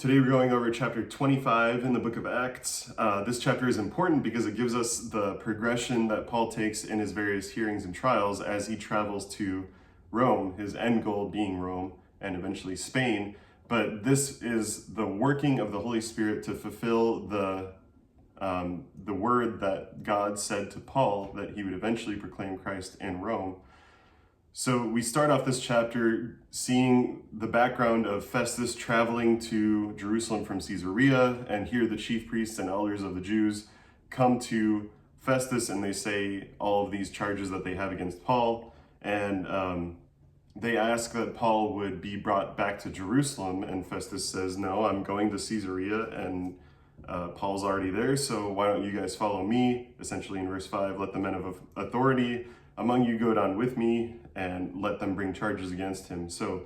Today we're going over chapter 25 in the book of Acts. This chapter is important because it gives us the progression that Paul takes in his various hearings and trials as he travels to Rome, his end goal being Rome and eventually Spain. But this is the working of the Holy Spirit to fulfill the word that God said to Paul that he would eventually proclaim Christ in Rome. So we start off this chapter seeing the background of Festus traveling to Jerusalem from Caesarea, and here the chief priests and elders of the Jews come to Festus and they say all of these charges that they have against Paul, and they ask that Paul would be brought back to Jerusalem, and Festus says, no, I'm going to Caesarea, and Paul's already there, so why don't you guys follow me? Essentially in verse 5, let the men of authority among you go down with me and let them bring charges against him. So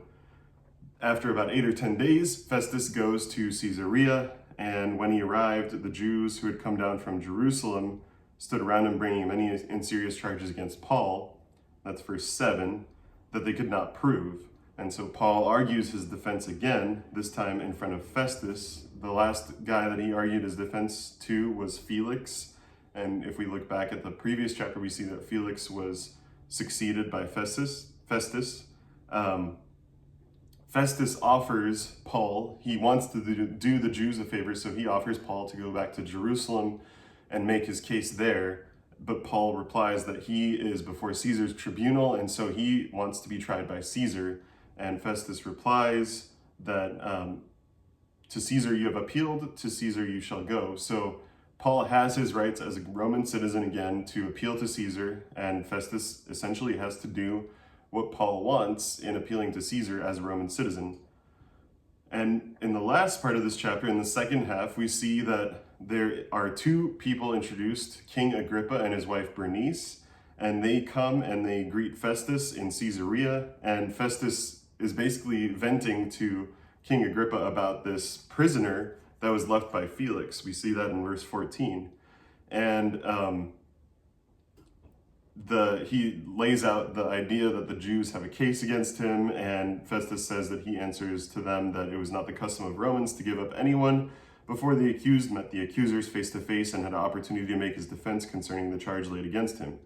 after about 8 or 10 days, Festus goes to Caesarea, and when he arrived, the Jews who had come down from Jerusalem stood around him bringing many and serious charges against Paul. That's verse 7, that they could not prove. And so Paul argues his defense again, this time in front of Festus. The last guy that he argued his defense to was Felix. And if we look back at the previous chapter, we see that Felix was succeeded by Festus. Festus offers Paul, he wants to do the Jews a favor, so he offers Paul to go back to Jerusalem and make his case there. But Paul replies that he is before Caesar's tribunal, and so he wants to be tried by Caesar. And Festus replies that to Caesar you have appealed, to Caesar you shall go. So Paul has his rights as a Roman citizen again to appeal to Caesar, and Festus essentially has to do what Paul wants in appealing to Caesar as a Roman citizen. And in the last part of this chapter, in the second half, we see that there are two people introduced, King Agrippa and his wife Bernice, and they come and they greet Festus in Caesarea, and Festus is basically venting to King Agrippa about this prisoner that was left by Felix. We see that in verse 14. And he lays out the idea that the Jews have a case against him, and Festus says that he answers to them that it was not the custom of Romans to give up anyone before the accused met the accusers face to face and had an opportunity to make his defense concerning the charge laid against him.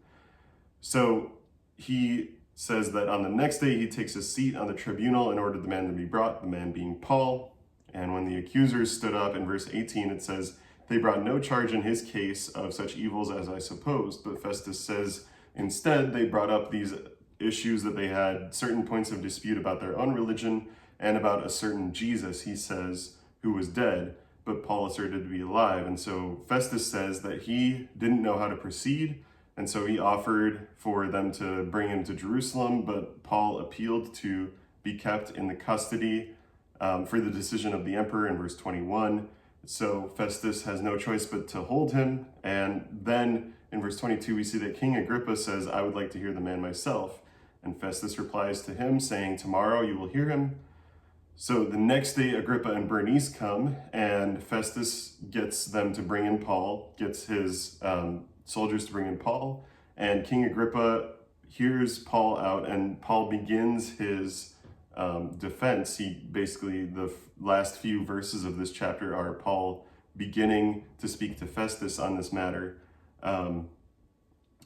So he says that on the next day he takes a seat on the tribunal and ordered the man to be brought, the man being Paul. And when the accusers stood up, in verse 18, it says, they brought no charge in his case of such evils as I supposed. But Festus says, instead, they brought up these issues that they had certain points of dispute about their own religion and about a certain Jesus, he says, who was dead, but Paul asserted to be alive. And so Festus says that he didn't know how to proceed, and so he offered for them to bring him to Jerusalem, but Paul appealed to be kept in the custody for the decision of the emperor in verse 21. So Festus has no choice but to hold him. And then in verse 22, we see that King Agrippa says, I would like to hear the man myself. And Festus replies to him saying, tomorrow you will hear him. So the next day, Agrippa and Bernice come, and Festus gets them to bring in Paul, gets his soldiers to bring in Paul. And King Agrippa hears Paul out, and Paul begins his defense. He basically, the last few verses of this chapter are Paul beginning to speak to Festus on this matter.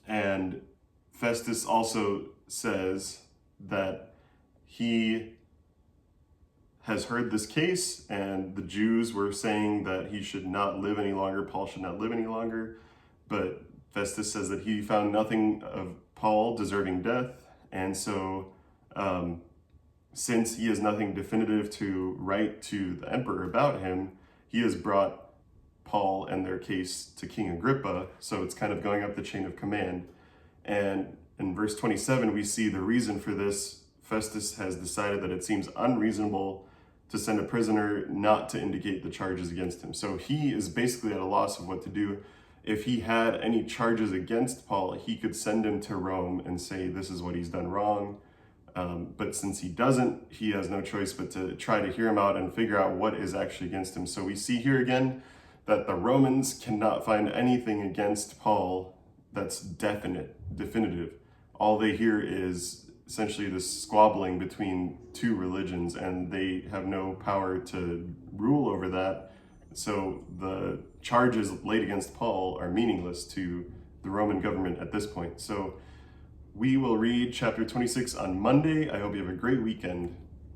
And Festus also says that he has heard this case, and the Jews were saying that he should not live any longer, Paul should not live any longer. But Festus says that he found nothing of Paul deserving death, and so since he has nothing definitive to write to the emperor about him, he has brought Paul and their case to King Agrippa. So it's kind of going up the chain of command. And in verse 27, we see the reason for this. Festus has decided that it seems unreasonable to send a prisoner not to indicate the charges against him. So he is basically at a loss of what to do. If he had any charges against Paul, he could send him to Rome and say, this is what he's done wrong. But since he doesn't, he has no choice but to try to hear him out and figure out what is actually against him. So we see here again that the Romans cannot find anything against Paul that's definitive. All they hear is essentially this squabbling between two religions, and they have no power to rule over that. So the charges laid against Paul are meaningless to the Roman government at this point. So we will read chapter 26 on Monday. I hope you have a great weekend.